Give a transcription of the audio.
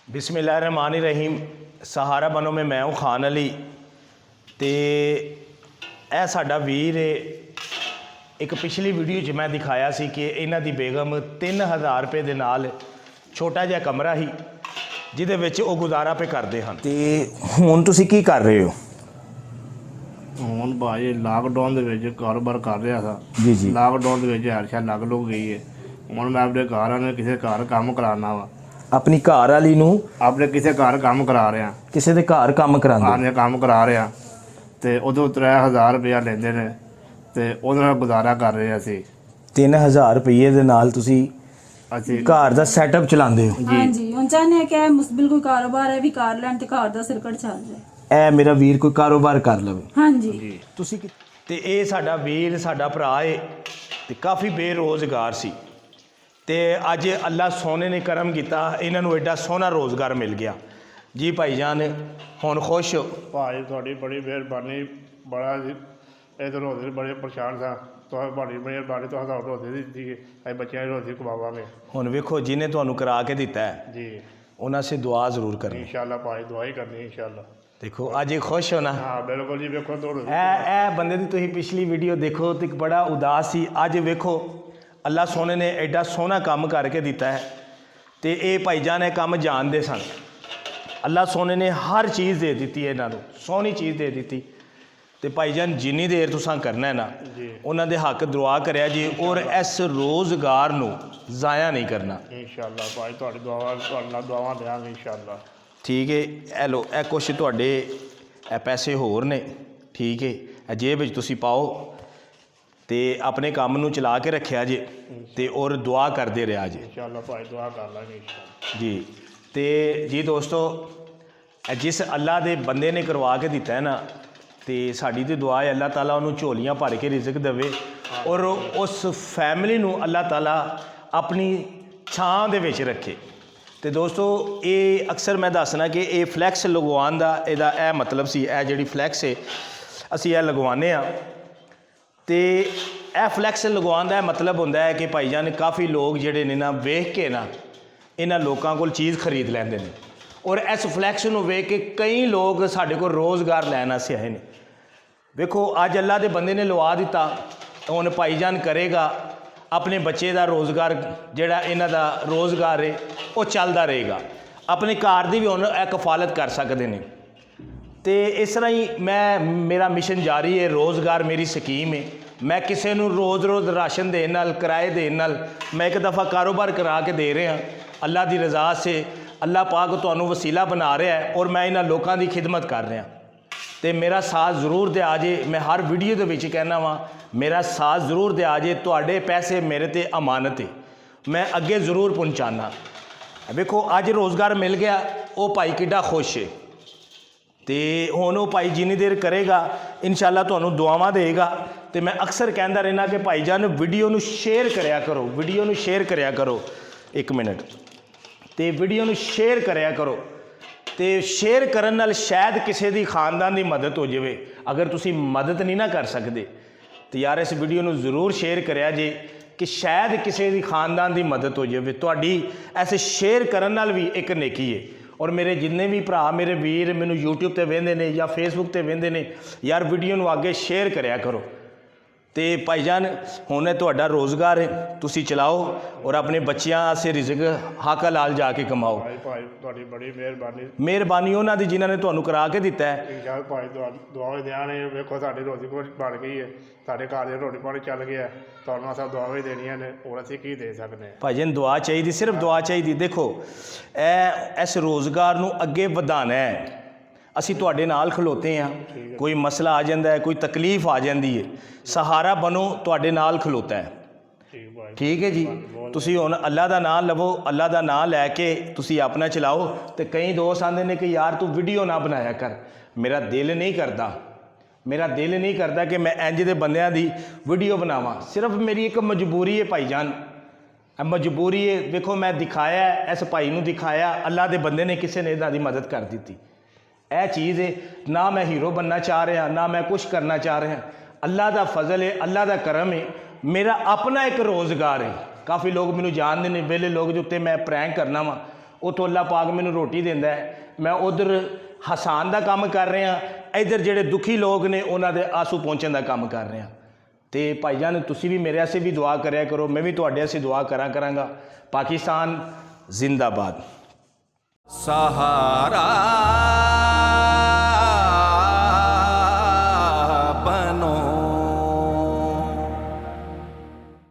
बिस्मिल्लाहिर्रहमानिर्रहीम। सहारा बनो में मैं हूँ खान अली। तो यह साडा वीर एक पिछली वीडियो च मैं दिखाया सी कि इन्हां दी बेगम 3000 रुपये दे नाल छोटा जिहा कमरा ही जिहदे विच ओह गुजारा पे करते हैं। तो हुण तुसीं की कर रहे हो? ਹੁਣ ਭਾਜੀ ਲਾਕਡਾਊਨ ਦੇ ਵਿੱਚ ਕਾਰੋਬਾਰ ਕਰ ਰਿਹਾ ਸੀ जी जी। ਲਾਕਡਾਊਨ ਦੇ ਵਿੱਚ ਹਰ ਸ਼ਾ ਲੱਗ ਲੁੱਗ ਗਈ ਹੈ। ਹੁਣ ਮੈਂ ਆਪਣੇ ਘਰ ਆਣੇ ਕਿਸੇ ਘਰ ਕੰਮ ਕਰਾਉਣਾ ਵਾ, अपनी घर वाली नूं ਆਪਣੇ ਕਿਸੇ ਘਰ ਕੰਮ ਕਰਾ ਰਿਹਾ, किसी दे घर काम करांदे? ਆਨੇ ਕੰਮ ਕਰਾ ਰਿਹਾ ਤੇ ਉਦੋਂ 3000 ਰੁਪਇਆ ਲੈਂਦੇ ਨੇ ਤੇ ਉਹਦੇ ਨਾਲ ਗੁਜ਼ਾਰਾ ਕਰ ਰਹੇ ਅਸੀਂ 3000 रुपये दे नाल तुसीं ਅਸੀਂ घर दा सैटअप चलांदे हो। हाँ जी हम चाहते हैं कि मुस्तबिल कोई कारोबार है भी कर लैन ते घर दा सिरकट चल जाए। ए मेरा वीर कोई कारोबार कर लवे। हाँ जी ਤੁਸੀਂ ਤੇ ਇਹ ਸਾਡਾ ਵੀਰ ਸਾਡਾ ਭਰਾ ਏ ਤੇ ਕਾਫੀ ਬੇਰੋਜ਼ਗਾਰ ਸੀ ਤੇ ਅੱਜ ਅੱਲਾ ਸੋਨੇ ਨੇ ਕਰਮ ਕੀਤਾ, ਇਹਨਾਂ ਨੂੰ ਐਡਾ ਸੋਹਣਾ ਰੋਜ਼ਗਾਰ ਮਿਲ ਗਿਆ। ਜੀ ਭਾਈ ਜਾਨ ਹੁਣ ਖੁਸ਼ ਹੋ? ਭਾਜੀ ਤੁਹਾਡੀ ਬੜੀ ਮਿਹਰਬਾਨੀ, ਬੜਾ ਇਧਰ ਰੋਜ਼ੇ ਬੜੇ ਪਰੇਸ਼ਾਨ ਸਾਂ, ਤੁਹਾਡੀ ਮਿਹਰਬਾਨੀ ਤੋਂ ਹਜ਼ਾਰ ਰੋਜ਼ੇ ਦਿੱਤੀ ਅਸੀਂ ਬੱਚਿਆਂ ਦੀ ਰੋਜ਼ੀ ਕਮਾਵਾਂਗੇ। ਹੁਣ ਵੇਖੋ ਜਿਹਨੇ ਤੁਹਾਨੂੰ ਕਰਾ ਕੇ ਦਿੱਤਾ ਹੈ ਜੀ ਉਹਨਾਂ ਸੇ ਦੁਆ ਜ਼ਰੂਰ ਕਰਨੀ। ਇਨਸ਼ਾਅੱਲਾ ਭਾਜੀ ਦੁਆ ਹੀ ਕਰਨੀ ਇਨਸ਼ਾਅੱਲਾ। ਦੇਖੋ ਅੱਜ ਇਹ ਖੁਸ਼ ਹੋ ਨਾ? ਹਾਂ ਬਿਲਕੁਲ ਜੀ। ਵੇਖੋ ਤੋੜ ਇਹ ਬੰਦੇ ਦੀ ਤੁਸੀਂ ਪਿਛਲੀ ਵੀਡੀਓ ਦੇਖੋ ਤੇ ਇੱਕ ਬੜਾ ਉਦਾਸ ਸੀ, ਅੱਜ ਵੇਖੋ ਅੱਲਾ ਸੋਨੇ ਨੇ ਐਡਾ ਸੋਹਣਾ ਕੰਮ ਕਰਕੇ ਦਿੱਤਾ ਹੈ। ਤੇ ਇਹ ਭਾਈਜਾਨ ਇਹ ਕੰਮ ਜਾਣਦੇ ਸਨ। ਅੱਲਾ ਸੋਨੇ ਨੇ ਹਰ ਚੀਜ਼ ਦੇ ਦਿੱਤੀ ਹੈ ਇਹਨਾਂ ਨੂੰ, ਸੋਹਣੀ ਚੀਜ਼ ਦੇ ਦਿੱਤੀ। ਤੇ ਭਾਈਜਾਨ ਜਿੰਨੀ ਦੇਰ ਤੁਸੀਂ ਕਰਨਾ ਹੈ ਨਾ ਉਹਨਾਂ ਦੇ ਹੱਕ ਦੁਆ ਕਰਿਆ ਜੀ, ਔਰ ਇਸ ਰੋਜ਼ਗਾਰ ਨੂੰ ਜ਼ਾਇਆ ਨਹੀਂ ਕਰਨਾ ਇਨਸ਼ਾਅੱਲਾ ਭਾਈ। ਤੁਹਾਡੀ ਦੁਆਵਾਂ ਦੇਵਾਂਗੇ ਇਨਸ਼ਾਅੱਲਾ। ਠੀਕ ਹੈ। ਇਹ ਲੋ ਇਹ ਕੁਛ ਤੁਹਾਡੇ ਇਹ ਪੈਸੇ ਹੋਰ ਨੇ, ਠੀਕ ਹੈ, ਇਹ ਜੇਬ ਵਿੱਚ ਤੁਸੀਂ ਪਾਓ ਤੇ ਆਪਣੇ ਕੰਮ ਨੂੰ ਚਲਾ ਕੇ ਰੱਖਿਆ ਜੇ ਤੇ ਔਰ ਦੁਆ ਕਰਦੇ ਰਿਹਾ ਜੇ ਇਨਸ਼ਾਅੱਲਾ ਭਾਈ ਦੁਆ ਕਰ ਲਾਂਗੇ ਇਨਸ਼ਾਅੱਲਾ ਜੀ। ਤੇ ਜੀ ਦੋਸਤੋ ਇਹ ਜਿਸ ਅੱਲਾ ਦੇ ਬੰਦੇ ਨੇ ਕਰਵਾ ਕੇ ਦਿੱਤਾ ਹੈ ਨਾ, ਤੇ ਸਾਡੀ ਤੇ ਦੁਆ ਹੈ ਅੱਲਾਹ ਤਾਲਾ ਉਹਨੂੰ ਝੋਲੀਆਂ ਭਰ ਕੇ ਰਿਜ਼ਕ ਦੇਵੇ ਔਰ ਉਸ ਫੈਮਿਲੀ ਨੂੰ ਅੱਲਾਹ ਤਾਲਾ ਆਪਣੀ ਛਾਂ ਦੇ ਵਿੱਚ ਰੱਖੇ। ਤੇ ਦੋਸਤੋ ਇਹ ਅਕਸਰ ਮੈਂ ਦੱਸਣਾ ਕਿ ਇਹ ਫਲੈਕਸ ਲਗਵਾਉਣ ਦਾ ਇਹਦਾ ਇਹ ਮਤਲਬ ਸੀ, ਇਹ ਜਿਹੜੀ ਫਲੈਕਸ ਹੈ ਅਸੀਂ ਇਹ ਲਗਵਾਉਂਦੇ ਹਾਂ। ਤੇ ਇਹ ਫਲੈਕਸ ਲਗਵਾਉਣ ਦਾ ਇਹ ਮਤਲਬ ਹੁੰਦਾ ਹੈ ਕਿ ਭਾਈਜਾਨ ਕਾਫੀ ਲੋਕ ਜਿਹੜੇ ਨੇ ਨਾ ਵੇਖ ਕੇ ਨਾ ਇਹਨਾਂ ਲੋਕਾਂ ਕੋਲ ਚੀਜ਼ ਖਰੀਦ ਲੈਂਦੇ ਨੇ, ਔਰ ਇਸ ਫਲੈਕਸ ਨੂੰ ਵੇਖ ਕੇ ਕਈ ਲੋਕ ਸਾਡੇ ਕੋਲ ਰੋਜ਼ਗਾਰ ਲੈਣ ਵਾਸਤੇ ਆਏ ਨੇ। ਵੇਖੋ ਅੱਜ ਅੱਲਾ ਦੇ ਬੰਦੇ ਨੇ ਲਵਾ ਦਿੱਤਾ, ਹੁਣ ਭਾਈਜਾਨ ਕਰੇਗਾ ਆਪਣੇ ਬੱਚੇ ਦਾ ਰੋਜ਼ਗਾਰ, ਜਿਹੜਾ ਇਹਨਾਂ ਦਾ ਰੋਜ਼ਗਾਰ ਹੈ ਉਹ ਚੱਲਦਾ ਰਹੇਗਾ, ਆਪਣੇ ਘਰ ਦੀ ਵੀ ਹੁਣ ਇਹ ਕਫਾਲਤ ਕਰ ਸਕਦੇ ਨੇ। ਤੇ ਇਸ ਤਰ੍ਹਾਂ ਹੀ ਮੇਰਾ ਮਿਸ਼ਨ ਜਾਰੀ ਹੈ, ਰੋਜ਼ਗਾਰ ਮੇਰੀ ਸਕੀਮ ਹੈ। ਮੈਂ ਕਿਸੇ ਨੂੰ ਰੋਜ਼ ਰਾਸ਼ਨ ਦੇਣ ਨਾਲ, ਕਿਰਾਏ ਦੇਣ ਨਾਲ ਮੈਂ ਇੱਕ ਦਫਾ ਕਾਰੋਬਾਰ ਕਰਾ ਕੇ ਦੇ ਰਿਹਾ। ਅੱਲਾ ਦੀ ਰਜ਼ਾ ਸੇ ਅੱਲਾ ਪਾਕ ਤੁਹਾਨੂੰ ਵਸੀਲਾ ਬਣਾ ਰਿਹਾ ਹੈ ਔਰ ਮੈਂ ਇਹਨਾਂ ਲੋਕਾਂ ਦੀ ਖਿਦਮਤ ਕਰ ਰਿਹਾ। ਤੇ ਮੇਰਾ ਸਾਥ ਜ਼ਰੂਰ ਦਿਆ ਜੇ, ਮੈਂ ਹਰ ਵੀਡੀਓ ਦੇ ਵਿੱਚ ਕਹਿਣਾ ਵਾਂ ਮੇਰਾ ਸਾਥ ਜ਼ਰੂਰ ਦਿਆ ਜੇ। ਤੁਹਾਡੇ ਪੈਸੇ ਮੇਰੇ ਤੇ ਅਮਾਨਤ ਹੈ, ਮੈਂ ਅੱਗੇ ਜ਼ਰੂਰ ਪਹੁੰਚਾਉਣਾ। ਵੇਖੋ ਅੱਜ ਰੋਜ਼ਗਾਰ ਮਿਲ ਗਿਆ, ਉਹ ਭਾਈ ਕਿੱਡਾ ਖੁਸ਼ ਹੈ। ਤੇ ਹੁਣ ਉਹ ਭਾਈ ਜਿੰਨੀ ਦੇਰ ਕਰੇਗਾ ਇਨਸ਼ਾਅੱਲਾ ਤੁਹਾਨੂੰ ਦੁਆਵਾਂ ਦੇਗਾ। ਤੇ ਮੈਂ ਅਕਸਰ ਕਹਿੰਦਾ ਰਹਿਣਾ ਕਿ ਭਾਈ ਜਾਨ ਵੀਡੀਓ ਨੂੰ ਸ਼ੇਅਰ ਕਰਿਆ ਕਰੋ, ਵੀਡੀਓ ਨੂੰ ਸ਼ੇਅਰ ਕਰਿਆ ਕਰੋ। ਇੱਕ ਮਿੰਟ, ਤੇ ਵੀਡੀਓ ਨੂੰ ਸ਼ੇਅਰ ਕਰਿਆ ਕਰੋ। ਤੇ ਸ਼ੇਅਰ ਕਰਨ ਨਾਲ ਸ਼ਾਇਦ ਕਿਸੇ ਦੀ ਖਾਨਦਾਨ ਦੀ ਮਦਦ ਹੋ ਜਾਵੇ। ਅਗਰ ਤੁਸੀਂ ਮਦਦ ਨਹੀਂ ਨਾ ਕਰ ਸਕਦੇ ਤੇ ਯਾਰ ਇਸ ਵੀਡੀਓ ਨੂੰ ਜ਼ਰੂਰ ਸ਼ੇਅਰ ਕਰਿਆ ਜੇ ਕਿ ਸ਼ਾਇਦ ਕਿਸੇ ਦੀ ਖਾਨਦਾਨ ਦੀ ਮਦਦ ਹੋ ਜਾਵੇ। ਤੁਹਾਡੀ ਐਸੇ ਸ਼ੇਅਰ ਕਰਨ ਨਾਲ ਵੀ ਇੱਕ ਨੇਕੀ ਹੈ। ਔਰ ਮੇਰੇ ਜਿੰਨੇ ਵੀ ਭਰਾ ਮੇਰੇ ਵੀਰ ਮੈਨੂੰ YouTube ਤੇ ਵੇਖਦੇ ਨੇ ਜਾਂ Facebook ਤੇ ਵੇਖਦੇ ਨੇ, ਯਾਰ ਵੀਡੀਓ ਨੂੰ ਅੱਗੇ ਸ਼ੇਅਰ ਕਰਿਆ ਕਰੋ। ਤੇ ਭਾਈਜਾਨ ਹੁਣ ਇਹ ਤੁਹਾਡਾ ਰੋਜ਼ਗਾਰ ਹੈ, ਤੁਸੀਂ ਚਲਾਓ ਔਰ ਆਪਣੇ ਬੱਚਿਆਂ ਵਾਸਤੇ ਰਿਜ਼ਕ ਹੱਕ ਹਲਾਲ ਜਾ ਕੇ ਕਮਾਓ। ਭਾਈ ਤੁਹਾਡੀ ਬੜੀ ਮਿਹਰਬਾਨੀ ਉਹਨਾਂ ਦੀ ਜਿਨ੍ਹਾਂ ਨੇ ਤੁਹਾਨੂੰ ਕਰਾ ਕੇ ਦਿੱਤਾ ਹੈ। ਇਨਸ਼ਾਅੱਲਾ ਭਾਈ ਦੁਆਵਾਂ ਦੇਣੇ। ਵੇਖੋ ਸਾਡੀ ਰੋਜ਼ੀ ਬਣ ਗਈ ਹੈ, ਸਾਡੇ ਘਰ ਦੇ ਰੋਟੀ ਪਾਣੀ ਚੱਲ ਗਿਆ, ਤੁਹਾਨੂੰ ਅਸਾਂ ਦੁਆਵਾਂ ਦੇਣੀਆਂ ਨੇ, ਹੋਰ ਅਸੀਂ ਕੀ ਦੇ ਸਕਦੇ ਹਾਂ। ਭਾਈਜਾਨ ਦੁਆ ਚਾਹੀਦੀ, ਸਿਰਫ ਦੁਆ ਚਾਹੀਦੀ। ਦੇਖੋ ਇਸ ਰੋਜ਼ਗਾਰ ਨੂੰ ਅੱਗੇ ਵਧਾਉਣਾ ਹੈ। ਅਸੀਂ ਤੁਹਾਡੇ ਨਾਲ ਖਲੋਤੇ ਹਾਂ, ਕੋਈ ਮਸਲਾ ਆ ਜਾਂਦਾ ਹੈ, ਕੋਈ ਤਕਲੀਫ ਆ ਜਾਂਦੀ ਹੈ, ਸਹਾਰਾ ਬਣੋ ਤੁਹਾਡੇ ਨਾਲ ਖਲੋਤਾ ਹੈ। ਠੀਕ ਹੈ ਜੀ। ਤੁਸੀਂ ਹੁਣ ਅੱਲਾ ਦਾ ਨਾਮ ਲਵੋ, ਅੱਲਾ ਦਾ ਨਾਮ ਲੈ ਕੇ ਤੁਸੀਂ ਆਪਣਾ ਚਲਾਓ। ਤੇ ਕਈ ਦੋਸਤ ਆਉਂਦੇ ਨੇ ਕਿ ਯਾਰ ਤੂੰ ਵੀਡੀਓ ਨਾ ਬਣਾਇਆ ਕਰ। ਮੇਰਾ ਦਿਲ ਨਹੀਂ ਕਰਦਾ, ਮੇਰਾ ਦਿਲ ਨਹੀਂ ਕਰਦਾ ਕਿ ਮੈਂ ਇੰਜ ਦੇ ਬੰਦਿਆਂ ਦੀ ਵੀਡੀਓ ਬਣਾਵਾਂ। ਸਿਰਫ ਮੇਰੀ ਇੱਕ ਮਜਬੂਰੀ ਹੈ ਭਾਈਜਾਨ, ਮਜਬੂਰੀ ਹੈ। ਵੇਖੋ ਮੈਂ ਦਿਖਾਇਆ, ਇਸ ਭਾਈ ਨੂੰ ਦਿਖਾਇਆ, ਅੱਲਾ ਦੇ ਬੰਦੇ ਨੇ ਕਿਸੇ ਨੇ ਇਹਨਾਂ ਦੀ ਮਦਦ ਕਰ ਦਿੱਤੀ। ਇਹ ਚੀਜ਼ ਹੈ, ਨਾ ਮੈਂ ਹੀਰੋ बनना ਚਾਹ ਰਿਹਾ, ਨਾ ਮੈਂ ਕੁਛ ਕਰਨਾ ਚਾਹ ਰਿਹਾ। ਅੱਲਾ ਦਾ ਫਜ਼ਲ ਹੈ, ਅੱਲਾ ਦਾ ਕਰਮ ਹੈ। ਮੇਰਾ ਆਪਣਾ ਇੱਕ ਰੋਜ਼ਗਾਰ ਹੈ। ਕਾਫੀ ਲੋਕ ਮੈਨੂੰ ਜਾਣਦੇ ਨੇ, ਵੇਲੇ ਲੋਕ ਜੋ ਉੱਤੇ ਮੈਂ ਪ੍ਰੈਂਕ ਕਰਨਾ ਵਾ ਉੱਥੋਂ ਅੱਲਾ ਪਾਕ ਮੈਨੂੰ ਰੋਟੀ ਦਿੰਦਾ ਹੈ। ਮੈਂ ਉਧਰ ਹਸਾਨ ਦਾ ਕੰਮ ਕਰ ਰਿਹਾ, ਇੱਧਰ ਜਿਹੜੇ ਦੁਖੀ ਲੋਕ ਨੇ ਉਹਨਾਂ ਦੇ ਆਂਸੂ ਪਹੁੰਚਣ ਦਾ ਕੰਮ ਕਰ ਰਿਹਾ। ਤੇ ਭਾਈਜਾਨ ਤੁਸੀਂ ਵੀ ਮੇਰੇ ਵਾਸਤੇ ਵੀ ਦੁਆ ਕਰਿਆ ਕਰੋ, ਮੈਂ ਵੀ ਤੁਹਾਡੇ ਵਾਸਤੇ ਦੁਆ ਕਰਾਂਗਾ। ਪਾਕਿਸਤਾਨ ਜ਼ਿੰਦਾਬਾਦ। सहारा